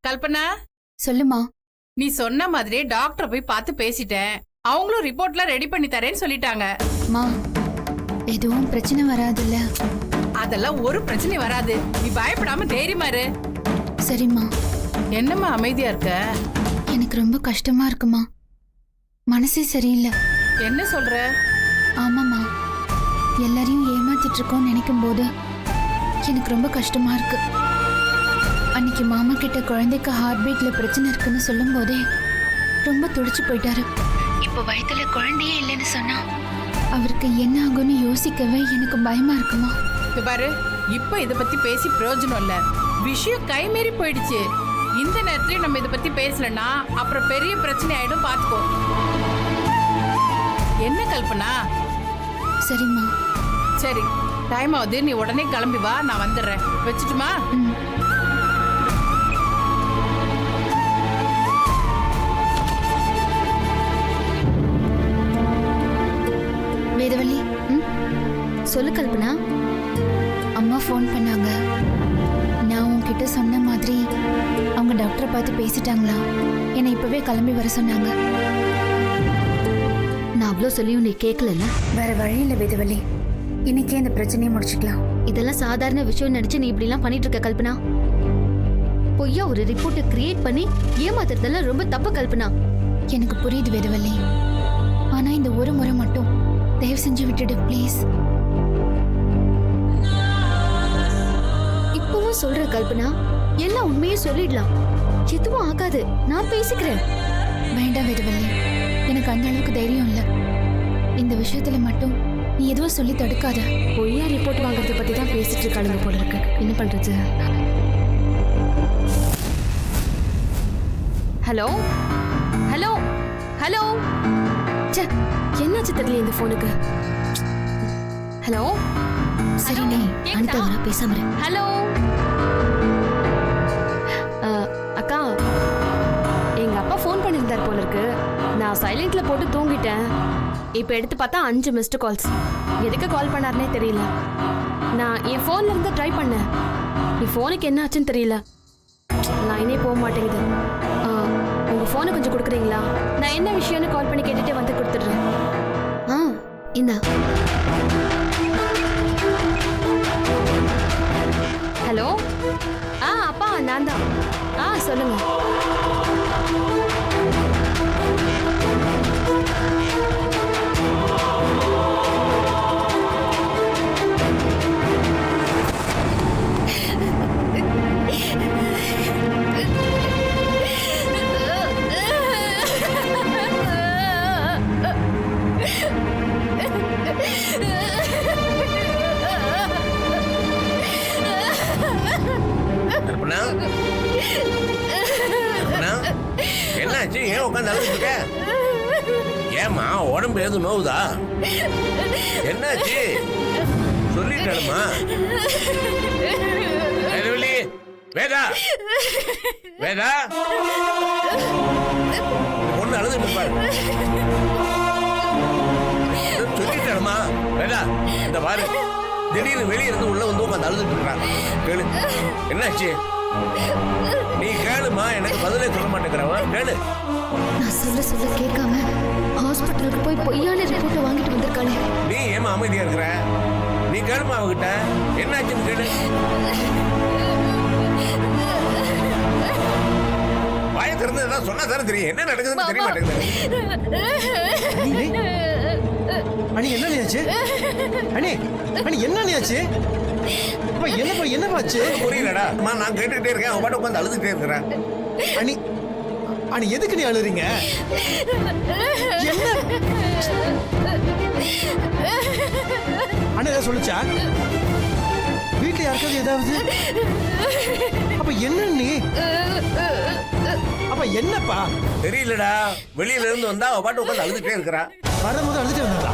கல்பனா, சொல்லுமா. நீ சொன்ன மாதிரி டாக்டர் போய் பார்த்து பேசிட்டேன். அவங்களும் ரிப்போர்ட்லாம் ரெடி பண்ணி தரேன்னு சொல்லிட்டாங்க. மா, எதுவும் பிரச்சனை வராதுல்ல? அதெல்லாம் ஒரு பிரச்சனை வராது. நீ பயப்படாம தைரியமா இரு. சரிம்மா. என்னம்மா அமைதியா இருக்க? எனக்கு ரொம்ப கஷ்டமா இருக்குமா. மனசே சரியில்லை. என்ன சொல்ற? ஆமாம்மா, எல்லாரையும் ஏமாத்திட்டு இருக்கோம்னு நினைக்கும் போது எனக்கு ரொம்ப கஷ்டமா இருக்கு. அன்னைக்கு மாமா கிட்ட குழந்தைக்கு ஹார்ட் பீட்ல பிரச்சனை இருக்குன்னு சொல்லும் போதே ரொம்ப துடிச்சு போயிட்டாரு. இப்போ வயித்துல குழந்தையே இல்லைன்னு சொன்னா அவருக்கு என்ன ஆகும்னு யோசிக்கவே எனக்கு பயமா இருக்குமா. பாரு, இப்ப இத பத்தி பேசி பிரயோஜனம் இல்ல. விஷயம் கைமீறி போயிடுச்சு. இந்த நேரத்துல நம்ம இத பத்தி பேசலன்னா அப்புறம் பெரிய பிரச்சனை ஆயிடும். பாத்துக்கோ. என்ன கல்பனா? சரிம்மா. சரி, டைம் ஆகுது. நீ உடனே கிளம்பி வா, நான் வந்துடுறேன். வச்சுட்டுமா? வேதவள்ளி, சொல்லு கல்பனா. அம்மா ஃபோன் பண்ணாங்க. நான் உன்கிட்ட சொன்ன மாதிரி அவங்க டாக்டரை பார்த்து பேசிட்டாங்களா? என்னை இப்பவே கிளம்பி வர சொன்னாங்க. நான் அவ்வளோ சொல்லியும் நீ கேட்கல. வேற வழி இல்லை வேதவள்ளி, இன்னைக்கே இந்த பிரச்சனையை முடிச்சுக்கலாம். இதெல்லாம் சாதாரண விஷயம் நினைச்சு நீ இப்படிலாம் பண்ணிட்டு இருக்க கல்பனா. பொய்யா ஒரு ரிப்போர்ட்டை கிரியேட் பண்ணி ஏமாத்துறதெல்லாம் ரொம்ப தப்பு கல்பனா. எனக்கு புரியுது வேதவள்ளி, ஆனா இந்த ஒரு முறை மட்டும் தயவு செஞ்சு விட்டுடு ப்ளீஸ். இப்பவும் சொல்ற கல்பனா, எல்லாம் உண்மையே சொல்லிடலாம். எதுவும் ஆகாது, நான் பேசிக்கிறேன். வேண்டாம் வேதவள்ளி, எனக்கு அந்த அளவுக்கு தைரியம் இல்லை. இந்த விஷயத்துல மட்டும் நீ எதுவும் சொல்லி தடுக்காத. பொய்யா ரிப்போர்ட் வாங்குறத பத்தி தான் பேசிட்டு இருக்காளுங்க போல இருக்கு. என்ன பண்றது? Hello hello hello. என்னாச்சு தெரியல இந்த போனுக்கு. ஹலோ. சரி, நீ அனிதா வர பேசாம இரு. ஹலோ அக்கா, எங்க அப்பா ஃபோன் பண்ணியிருந்தார் போல இருக்கு. நான் சைலண்ட்ல போட்டு தூங்கிட்டேன். இப்போ எடுத்து பார்த்தா 5 மிஸ்டு கால்ஸ். எதுக்கு கால் பண்ணாருனே தெரியல. நான் என் ஃபோன்ல இருந்து ட்ரை பண்ணேன். என் ஃபோனுக்கு என்ன ஆச்சுன்னு தெரியல. லைனே போக மாட்டேங்குது. உங்க ஃபோனை கொஞ்சம் கொடுக்குறீங்களா? நான் என்ன விஷயம்னு கால் பண்ணி கேட்டுட்டே வந்து கொடுத்துடுறேன். இந்தா. ஹலோ. அப்பா, நான் தான். சொல்லுங்க. என்னாச்சு? ஏன் உட்காந்து அழுதுட்டு இருக்க? ஏமா உடம்பு எதுவும் நோவுதா? என்னாச்சு சொல்லிட்டாலுமா? வேதா, வேதா, ஒண்ணு அழுதுட்டு பாரு. சொல்லிட்டாலுமா? வேதா, இந்த பாரு, திடீர்னு வெளியே இருந்து உள்ள வந்து உட்காந்து அழுதுட்டு இருக்காங்க. கேளு, என்னாச்சு? நீ கேளுமா, எனக்கு பதிலே சொல்ல மாட்டேங்கிறவன். கேளு. நான் சொல்ல கேட்காம ஹாஸ்பிட்டலுக்கு போய் பொய்யான ரிப்போர்ட்டை வாங்கிட்டு வந்திருக்காளே. நீ ஏமா அமைதியா இருக்கிற? நீ கேளுமா அவகிட்ட, என்னாச்சுன்னு கேளு. வாய திறந்து ஏதாவது சொன்னா தானே தெரியும். என்ன நடக்குதுன்னு தெரிய மாட்டேங்குது. அண்ணி என்னச்சு? அண்ணி அண்ணி என்னச்சு? என்னப்பாச்சு? புரியலடா. நான் கேட்டுக்கிட்டே இருக்கேன், அவன் பாட்டு உட்காந்து அழுதுகிட்டே இருக்கிறேன். அண்ணி அண்ணி எதுக்கு நீ அழுறீங்க? என்ன அண்ணா ஏதாவது சொல்லுச்சா? வீட்டுல யாருக்காவது ஏதாவது? அப்ப என்ன நீ? அப்ப என்னப்பா? தெரியலடா. வெளியில இருந்து வந்தா அவன் பாட்டு உட்காந்து அழுதுகிட்டே இருக்கிறான். வரும்போது அழுதுட்டு வந்தா?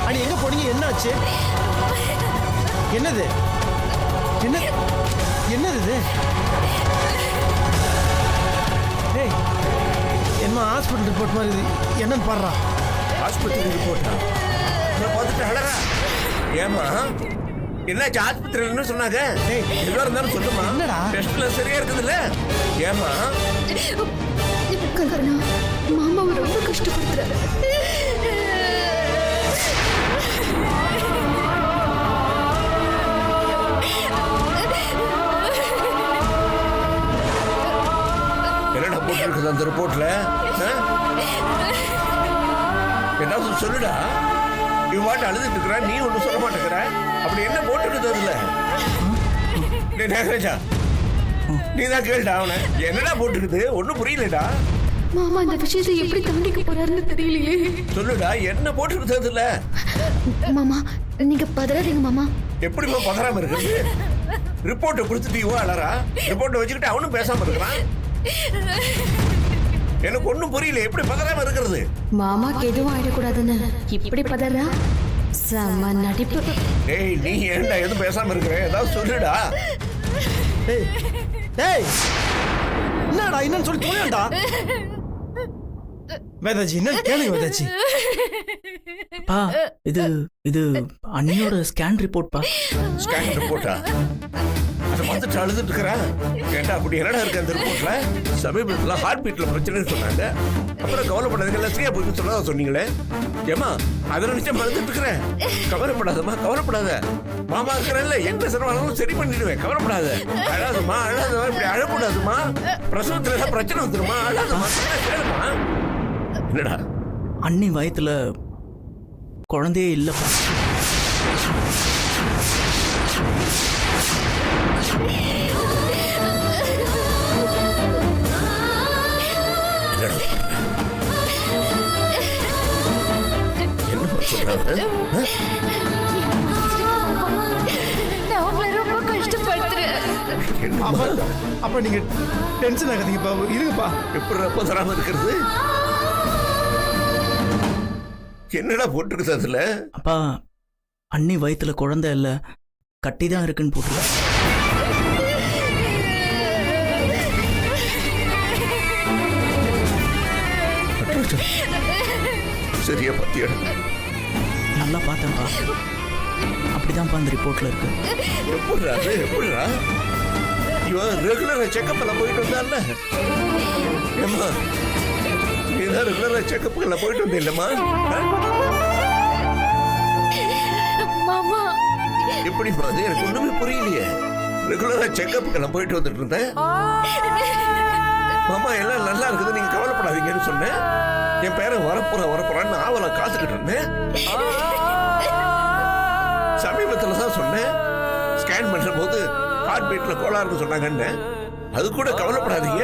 அண்ணி எங்க போனீங்க? என்னாச்சு? என்னது? என்னது இது? ஏய், என்ன ஹாஸ்பிட்டல் ரிப்போர்ட் மாதிரி என்னன்னு பாடுறா? ஹாஸ்பிட்டல் ரிப்போர்ட்டா? பார்த்துட்டு அழகா. ஏமா என்னாச்சு ஆஸ்பத்திரியில் என்ன சொன்னாங்க? எதுவா இருந்தாலும் சொல்லுமா. என்னடா? டெஸ்ட்ல சரியா இருக்குதுல்ல? ஏமா கல்பனா மாமாவை ரொம்ப கஷ்டப்படுத்துறாரு. என்னடா போட்டுருக்குது அந்த ரிப்போர்ட்ல? ஏதாவது சொல்லுடா. இவ்வாட்டு அழுதுட்டு இருக்கிற, நீ ஒன்னும் சொல்ல மாட்டேங்கிற. அப்படி என்ன போட்டுருக்குது அதுல? டேய் நாகராஜா, நீ தான் கேளுடா அவனை. என்னடா போட்டுருக்குது? ஒன்னும் புரியலடா. மாமா அந்த விஷயத்தை எப்படி தாண்டிக்க போறாருன்னு தெரியலையே. சொல்லுடா, என்ன போட்டுருக்குது அதுல? மாமா நீங்க பதறாதீங்க மாமா. எப்படிமா பதறாம இருக்கிறது? ரிப்போர்ட்டை கொடுத்துட்டு இவன் அழறா. ரிப்போர்ட்டை வச்சுக்கிட்டு அவனும் பேசாம இருக்கிறான். எனக்கு ஒண்ணும் புரியல, எப்படி பதறாம இருக்கிறது? மாமாக்கு எதுவும் ஆயிடக்கூடாதுன்னு இப்படி பதறா? செம நடிப்பு. ஏய், நீ ஏன்டா எதுவும் பேசாம இருக்கிற? ஏதாவது சொல்லுடா. டேய் டேய் என்னடா என்னன்னு சொல்லி தோணுடா. வேதாஜி என்ன கேளுங்க வேதாஜி. பா இது இது அண்ணியோட ஸ்கேன் ரிப்போர்ட் பா. ஸ்கேன் ரிப்போர்ட்டா? அதை பார்த்துட்டு அழுதுட்டு இருக்கிறா. ஏண்டா அப்படி என்னடா இருக்கு அந்த ரிப்போர்ட்ல? சமீபத்தில் ஹார்ட் பீட்ல பிரச்சனைன்னு சொன்னாங்க. அப்புறம் கவலைப்படாதீங்க, சரியா போயிட்டு சொன்னதா சொன்னீங்களே. ஏமா அதை நினைச்சா மறந்துட்டு இருக்கிறேன். கவலைப்படாதம்மா, கவலைப்படாத. மாமா இருக்கிறேன்ல, எந்த சிரமம் சரி பண்ணிடுவேன். கவலைப்படாத. அழாதம்மா, அழாதம்மா, இப்படி அழக்கூடாதுமா. பிரசவத்துல ஏதாவது பிரச்சனை வந்துருமா? அழாதம்மா, கேளுமா. என்னடா? அண்ணி வயத்துல குழந்தையே இல்லப்பா. நான் உங்களை ரொம்ப கஷ்டப்படுத்துறேன். அப்ப நீங்க டென்ஷன் ஆகாதீங்கப்பா, இருங்கப்பா. எப்படி ரப்ப தராம இருக்கிறது? என்னடா போட்டுருக்குது அதுல? அப்பா அண்ணி வயத்துல குழந்தை இல்ல, கட்டி தான் இருக்குன்னு போட்டுருக்கு. சரியா பத்தியா? நல்லா பார்த்தேன்ப்பா, அப்படிதான்ப்பா அந்த ரிப்போர்ட்ல இருக்கு. எப்படிடா அது? எப்படிடா? இவன் ரெகுலரா செக்அப் எல்லாம் போயிட்டு வந்தான்ல. ஏம்மா, நீதான் ரெகுலரா செக்அப் எல்லாம் போயிட்டு வந்த இல்லம்மா? மாமா எப்படி அது? எனக்கு ஒண்ணுமே புரியலையே. ரெகுலரா செக்அப் எல்லாம் போயிட்டு வந்துட்டு இருந்தேன். மாமா எல்லாம் நல்லா இருக்குது, நீங்க கவலைப்படாதீங்கன்னு சொன்னேன். என் பேரன் வரப்போறான்னு ஆவலா காத்துக்கிட்டு இருந்தேன். சமீபத்துல தான் சொன்னேன், ஸ்கேன் பண்ற போது ஹார்ட் பீட்ல கோளாறுன்னு சொன்னாங்கன்னு. அது கூட கவலைப்படாதீங்க,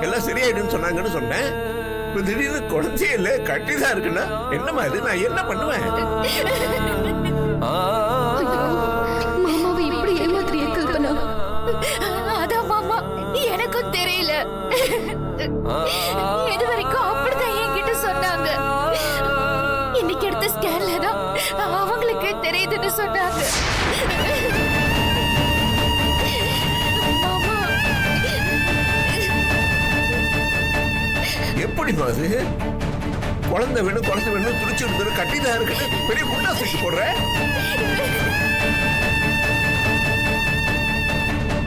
எல்லாம் சரியாயிடுன்னு சொன்னாங்கன்னு சொன்னேன். இப்ப திடீர்னு குழந்தையே இல்ல, கட்டிதான் இருக்குன்னா என்னமா இது? நான் என்ன பண்ணுவேன்? மாமாவை இப்படி ஏமாத்திரிய கல்பனா. அதான் மாமா எனக்கும் தெரியல. இது வரைக்கும் அப்படிதான் என்கிட்ட சொன்னாங்க. இன்னைக்கு எடுத்த ஸ்கேன்ல தான் அவங்களுக்கு தெரியுதுன்னு சொன்னாங்க. எப்படி அது? குழந்தை வேணும் துடிச்சு விடுறது, கட்டிதான் இருக்குன்னு பெரிய குண்டா தூக்கி போடுற.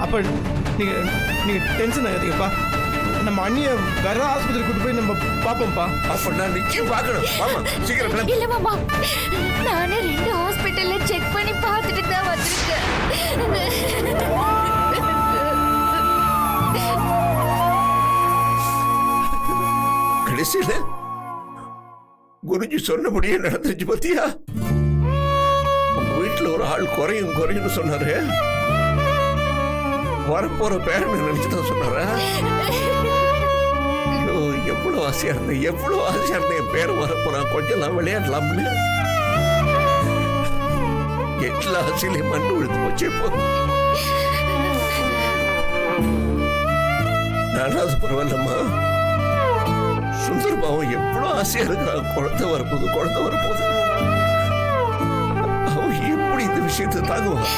அப்ப நீங்க நீங்க டென்ஷன் ஆகாதீங்கப்பா. நம்ம அண்ணிய வேற ஆஸ்பத்திரி கூட்டு போய் நம்ம பாப்போம்ப்பா. அப்ப நான் நிச்சயம் பார்க்கணும். ஆமா, சீக்கிரம் கிளம்பு. இல்ல மாமா, நானே 2 ஹாஸ்பிட்டல்ல செக் பண்ணி பார்த்துட்டு தான் வந்திருக்கேன். கடைசியில குருஜி சொன்னபடியே நடந்துச்சு பத்தியா? உங்க வீட்டுல ஒரு ஆள் குறையும் சொன்னாரு. வரப்போற பேரன் நினைச்சுதான் சொன்னாரா? எவ்வளவு ஆசையா இருந்தேன் என் பேர் வரப்போறான், கொஞ்சம் நான் விளையாடலாம்னு. எல்லா ஆசையிலையும் மண்ணு விழுந்து போச்சு. இப்போ நானாவது பரவாயில்லம்மா. சுந்தரபாவம் எவ்வளவு ஆசையா இருக்கிறான், குழந்தை வரப்போகுது. அவன் எப்படி இந்த விஷயத்தை தாங்குவான்?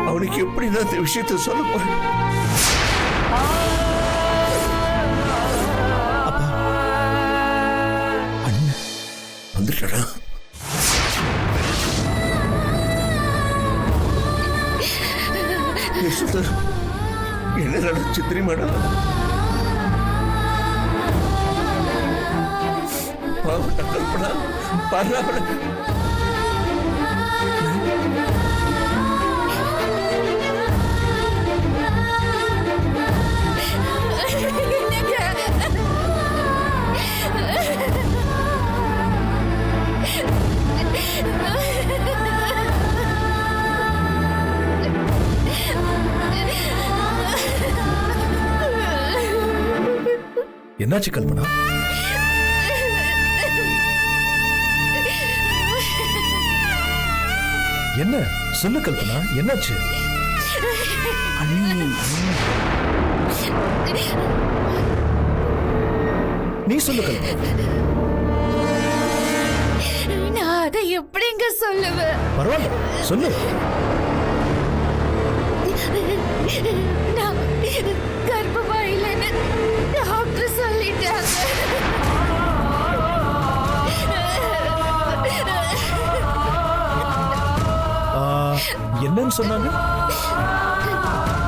அவனுக்கு எப்படி நான் இந்த விஷயத்தை சொல்ல போறேன்? அப்பா அண்ணன் வந்துட்டா? சுந்தர் என்ன நடந்துச்சு தெரியுமாடா? பாவடா கல்பனா, பரவாயில்ல. என்னாச்சு கல்பனா? என்ன சொல்லு கல்பனா, என்னாச்சு? அண்ணி நீ சொல்லு கல்பனா. நான் அதை எப்படிங்க சொல்லுவேன்? பரவாயில்ல சொல்லு. நான் கர்ப்பமா இல்லைன்னு டாக்டர் சொல்லிட்டாங்க. என்னன்னு சொன்னாங்க?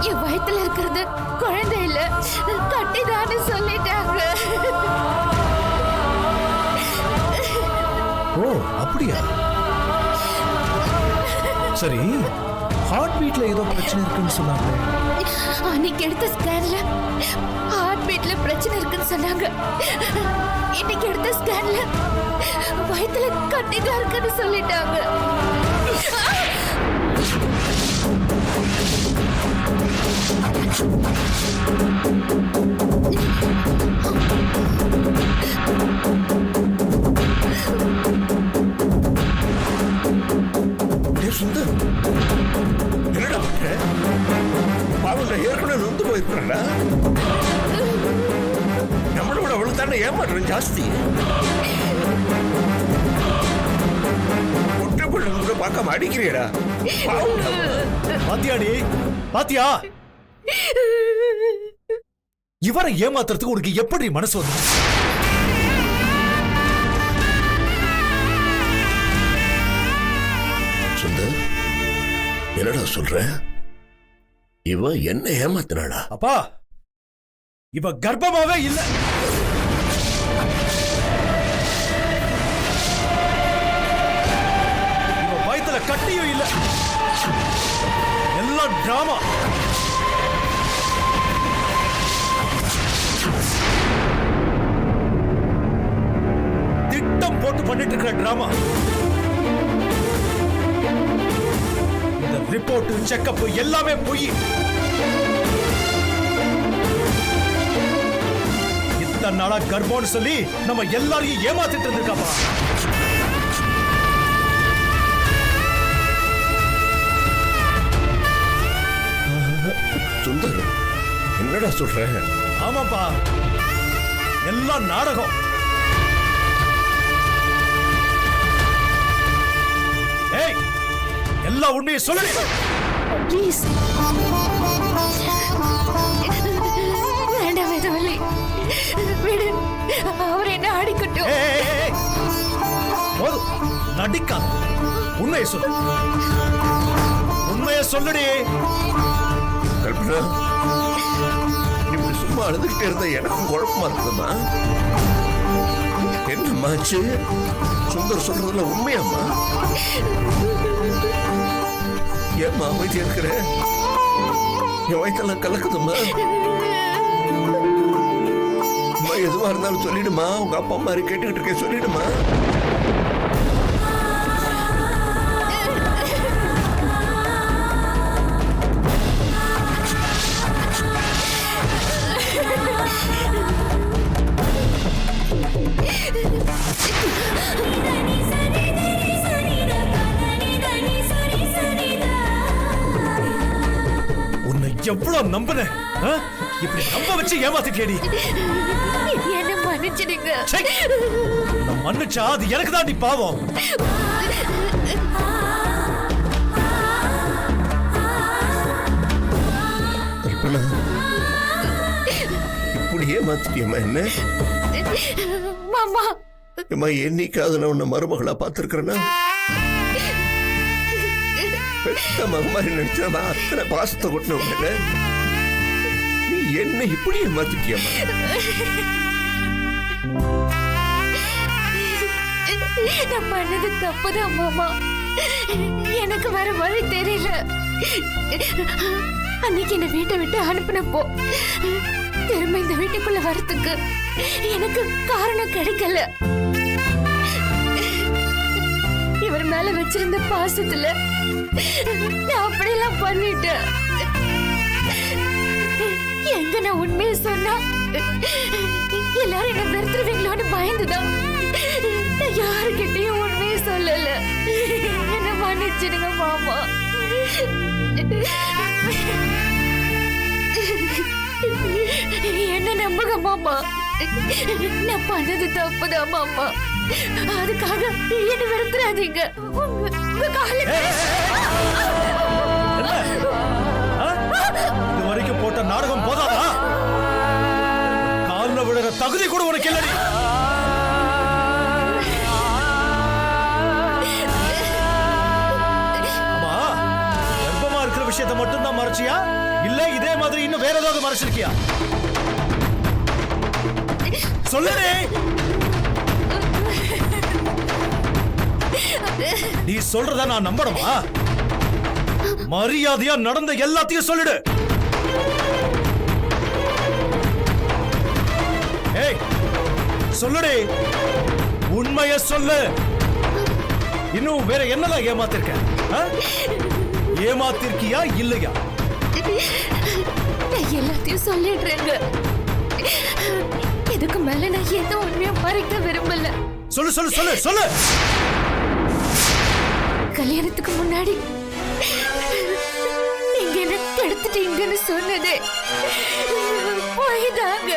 என் வயித்துல இருக்கிறது குழந்தை இல்ல, கட்டிதான்னு சொல்லிட்டாங்க. ஓ அப்படியா? சரி, ஹார்ட் பீட்ல ஏதோ பிரச்சனை இருக்குன்னு சொன்னாங்க. அன்னைக்கு எடுத்த ஸ்கேன்ல ஹார்ட் பீட்ல பிரச்சனை இருக்குன்னு சொன்னாங்க. இன்னைக்கு எடுத்த ஸ்கேன்ல வயித்துல கட்டிதான் இருக்குன்னு சொல்லிட்டாங்க. சுந்தர் என்னடா பண்ற? பாவம் ஏற்கனவே நொந்து போயிருக்கிறா. நம்மளோட அவளுக்கு தானே ஏமாற்றம் ஜாஸ்தி. ஒற்றை பிள்ளை பார்க்காம அடிக்கிறியடா. பாத்தியாடி, பாத்தியா? இவரை ஏமாத்துறதுக்கு உனக்கு எப்படி மனசு வந்து? சுந்தர் என்னடா சொல்ற? இவ என்ன ஏமாத்தினாடா? அப்பா, இவ கர்ப்பமாவே இல்ல. இவ வயித்துல கட்டியும் இல்ல. எல்லாம் டிராமா. திட்டம் போட்டு பண்ணிட்டு இருக்கிற டிராமா. இந்த ரிப்போர்ட், செக்கப் எல்லாமே பொய். இத்தனை நாளா கர்ப்பம்னு சொல்லி நம்ம எல்லாரையும் ஏமாத்திட்டு இருந்திருக்காப்பா. சுந்தர் என்னடா சொல்ற? ஆமாப்பா, எல்லாம் நாடகம். ஏய், எல்லா உண்மையை சொல்லு. ப்ளீஸ் வேண்டாம் வேதவல்லி, விடு. அவர் என்ன அடிக்கட்டும். போதும், நடிக்காத. உண்மையை சொல்லு. உண்மையை சொல்லுடி. கல்பனா, இப்படி சும்மா அழுதுகிட்டே இருந்தா எனக்கும் குழப்பமா இருக்குதுமா. என்னம்மாச்சு? சுந்தர் சொல்றதுல உண்மையாம்மா? ஏம்மா அமைதியா இருக்கிற? என் வயிற்றெல்லாம் கலக்குதும்மா. அம்மா எதுவா இருந்தாலும் சொல்லிடுமா. உங்க அப்பா மாதிரி கேட்டுக்கிட்டு இருக்கேன், சொல்லிடுமா. உன்னை எவ்வளவு நம்பினேன், இப்படி நம்ப வச்சு ஏமாத்திட்டேடி. என்ன மன்னிச்சிடுங்க. நான் மன்னிச்சா அது எனக்கு தான் நீ பாவம். இப்படி ஏமாத்திட்டியம்மா என்ன? மாமா, என்னைக்காவது நான் உன்னை மருமகளா பார்த்திருக்கிறேன்னா? பெத்த மகமாரி நினைச்சா அத்தனை பாசத்தை கொட்டின நீ என்ன இப்படி ஏமாத்திட்டியம்மா? நான் பண்ணது தப்புதான் மாமா. எனக்கு வேற வழி தெரியல. அன்னைக்கு என்ன வீட்டை விட்டு அனுப்பினப்போ திரும்ப இந்த வீட்டுக்குள்ள வரத்துக்கு எனக்கு காரணம் கிடைக்கல. இவர் மேல வச்சிருந்த பாசத்துல நான் அப்படியெல்லாம் பண்ணிட்டேன். எங்க நான் உண்மையை சொன்னா எல்லாரும் என்ன வெறுத்துருவீங்களோன்னு பயந்துதான் நான் யாருக்கிட்டையும் உண்மையை சொல்லல. என்ன மன்னிச்சிடுங்க மாமா. என்ன நம்புங்க மாமா. நான் பண்ணது தப்புதான் மாமா. அதுக்காக என்ன வெறுத்துறாதீங்க. உங்க காலுக்கு இது வரைக்கும் போட்ட நாடகம் போதாதா? கால்ல விழுற தகுதி கூட உனக்கு இல்லடி. ஆமா, கர்ப்பமா இருக்கிற விஷயத்தை மட்டும் தான் மறைச்சியா இல்ல இதே மாதிரி இன்னும் வேற ஏதாவது மறைச்சிருக்கியா? சொல்லுடே. நீ சொல்றத நான் நம்பணுமா? மரியாதையா நடந்த எல்லாத்தையும் சொல்லிடு. ஏய், சொல்லுடே, உண்மைய சொல்லு. இன்னும் வேற என்னலாம் ஏமாத்திருக்க? ஏமாத்திருக்கியா இல்லையா? நான் எல்லாத்தையும் சொல்லிடுறேங்க. இதுக்கு மேல நான் எந்த உண்மையும் மறைக்க விரும்பல. சொல்லு சொல்லு சொல்லு சொல்லு. கல்யாணத்துக்கு முன்னாடி நீங்க என்ன கெடுத்துட்டீங்கன்னு சொன்னதே போய்தாங்க.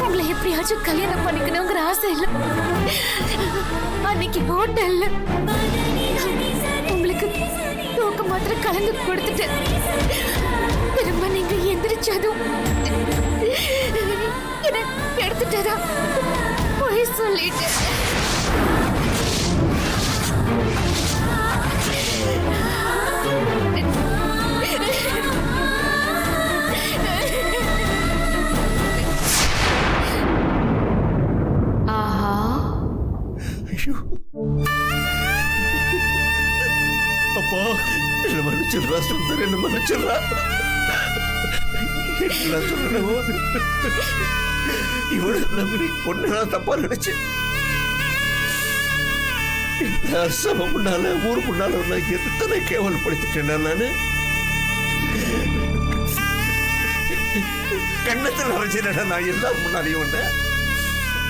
உங்களை எப்படியாச்சும் கல்யாணம் பண்ணிக்கணுங்கிற ஆசை இல்ல. அன்னைக்கு ஹோட்டல்ல உங்களுக்கு தூக்க மாத்திரை கலந்து கொடுத்துட்டு திரும்ப நீங்க எந்திரிச்சதும் என்ன எடுத்துட்டதா போய் சொல்லிட்டு ஆஹா, அப்பா என்ன மன்னிச்சிடுறா சுந்தர், என்ன மன்னிச்சிடுறா. என்ன சொல்லணும்? இவளை நம்பி பொண்ணு நான் தப்பா நினைச்சு இந்த அரசவ முன்னால ஊர் முன்னால நான் எத்தனை கேவலப்படுத்திட்டேன். நானு கண்ணத்தில் அரைச்சிட நான் எல்லாரும் முன்னாலையும் ஒண்ணு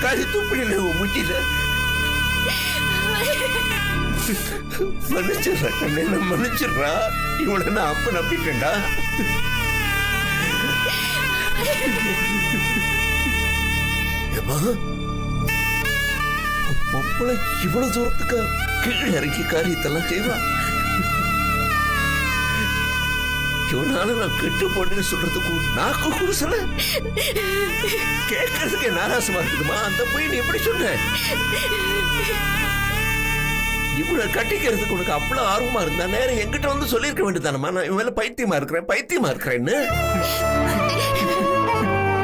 கறி துப்பில முச்சில மன்னிச்சிடுறா கண்ணு, என்ன மன்னிச்சிடுறா. இவளை நான் அப்ப நம்பிட்டேன்டா. பொம்பளை இவ்வளவு தூரத்துக்கு கீழே இறக்கி காரியத்தெல்லாம் செய்வா. இவனால நான் கெட்டு போனேன்னு சொல்றதுக்கு நாக்கு குருசல கேட்கறதுக்கு நாராசமா இருக்குதுமா. அந்த போய் நீ எப்படி சொன்ன? இவ்வளவு கட்டிக்கிறதுக்கு உனக்கு அவ்வளவு ஆர்வமா இருந்தா நேரம் என்கிட்ட வந்து சொல்லியிருக்க வேண்டியதானமா. நான் இவன் மேல பைத்தியமா இருக்கிறேன்னு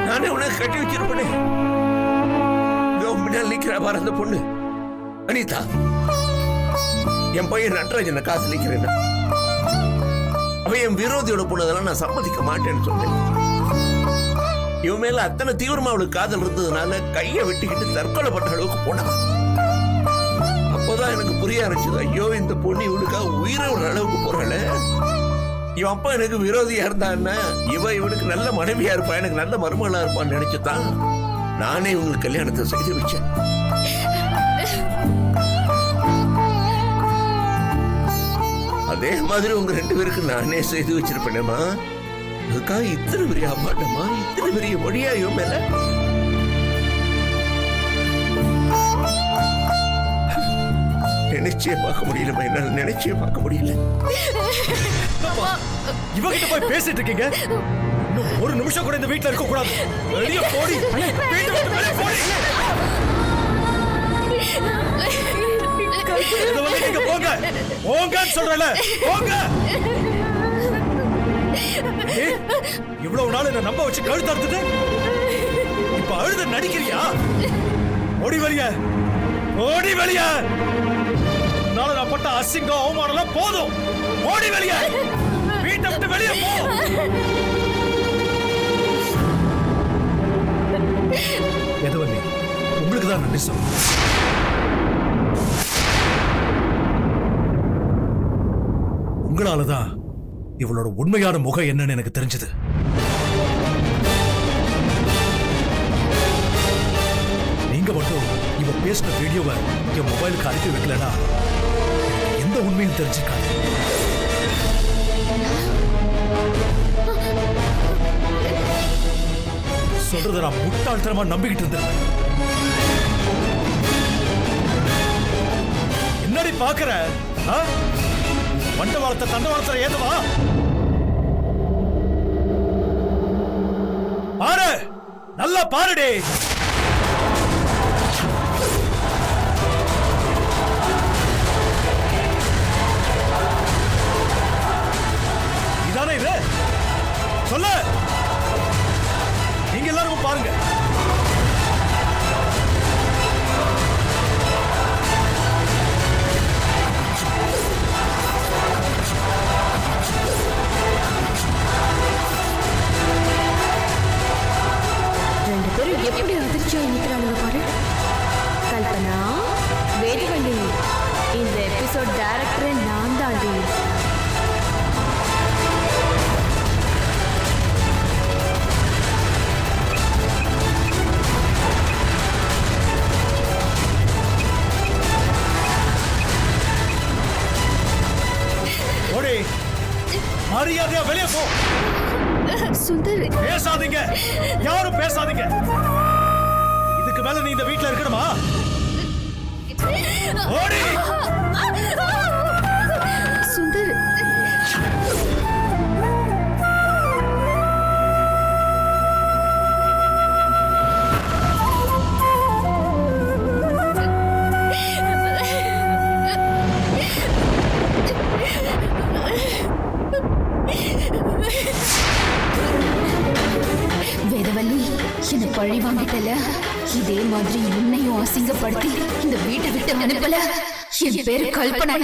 நானே உனக்கு கட்டி வச்சிருப்பேனே. பின்னால் நிக்கிறா பாரு அந்த பொண்ணு அனிதா. என் பையன் நடராஜனை காசு நிக்கிறேன். அவன் என் விரோதியோட பொண்ணதெல்லாம் நான் சம்மதிக்க மாட்டேன்னு சொன்னேன். இவன் மேல அத்தனை தீவிரமா அவளுக்கு காதல் இருந்ததுனால கையை வெட்டிக்கிட்டு தற்கொலை பண்ற அளவுக்கு போனான். அப்போதான் எனக்கு புரிய ஆரம்பிச்சது, ஐயோ இந்த பொண்ணு இவனுக்காக உயிரை ஒரு அளவுக்கு போறாள. இவன் அப்பா எனக்கு விரோதியா இருந்தான்னா இவனுக்கு நல்ல மனைவியா இருப்பா, எனக்கு நல்ல மருமகளா இருப்பான்னு நினைச்சுதான் நானே உங்களுக்கு கல்யாணத்தை செய்து வச்சேன். அதே மாதிரி உங்க ரெண்டு பேருக்கு நானே செய்து வச்சிருப்பேனேமா. அதுக்காக இத்தனை பெரிய அம்மாட்டமா, இத்தனை பெரிய மொழியாயோ மேல நினைச்சே பார்க்க முடியலமா. என்னால நினைச்சே பார்க்க முடியல. இவகிட்ட போய் பேசிட்டு இருக்கீங்க. இன்னும் ஒரு நிமிஷம் கூட இந்த வீட்ல இருக்க கூடாது. வெளிய போடி. வீட்டை விட்டு வெளிய போடி. இத வந்து நீங்க போங்க. போங்கன்னு சொல்றேன்ல. போங்க. ஏய், இவ்வளவு நாள் என்ன நம்ப வச்சு கழுத்து அறுத்துட்டு இப்ப அழுத நடிக்கிறியா? ஓடி வெளிய. ஓடி வெளிய. நாளை நான் பட்ட அசிங்கம் அவமானம் போதும். ஓடி வெளிய. வீட்டை விட்டு வெளிய போ. எதுவல்லி, உங்களுக்கு தான் நன்றி சொல்ல. உங்களாலதான் இவளோட உண்மையான முகம் என்னன்னு எனக்கு தெரிஞ்சது. நீங்க மட்டும் இவ பேசின வீடியோவை என் மொபைலுக்கு அனுப்பி வைக்கலன்னா எந்த உண்மையும் தெரிஞ்சுக்காது. சொல்றத நான் முட்டாள்தனமா நம்பிக்கிட்டு இருந்தேன். என்னடி பாக்குற? மண்டவாளத்தை தண்டவாளத்தை ஏதுவா பாரு, நல்லா பாருடே. இதானே இது? சொல்லு. நீங்க எல்லாரும் பாருங்க. ரெண்டு பேரும் எப்படி அதிர்ச்சியா நிக்கிறாங்க பாரு. கல்பனா, வேடிவள்ளி, இந்த எபிசோட் டைரக்டர் நான் தாண்டி. ஓடி, மரியாதையா வெளியே போ. சுந்தர், பேசாதீங்க, யாரும் பேசாதீங்க. இதுக்கு மேல நீ இந்த வீட்ல இருக்கணுமா? ஓடி. சுந்தர், வேதவல்லி, என்னை பழி வாங்கிட்டல. இதே மாதிரி உன்னையும் அசிங்கப்படுத்தி இந்த வீட்டை விட்டு அனுப்பல. என் பேரு கல்பனா.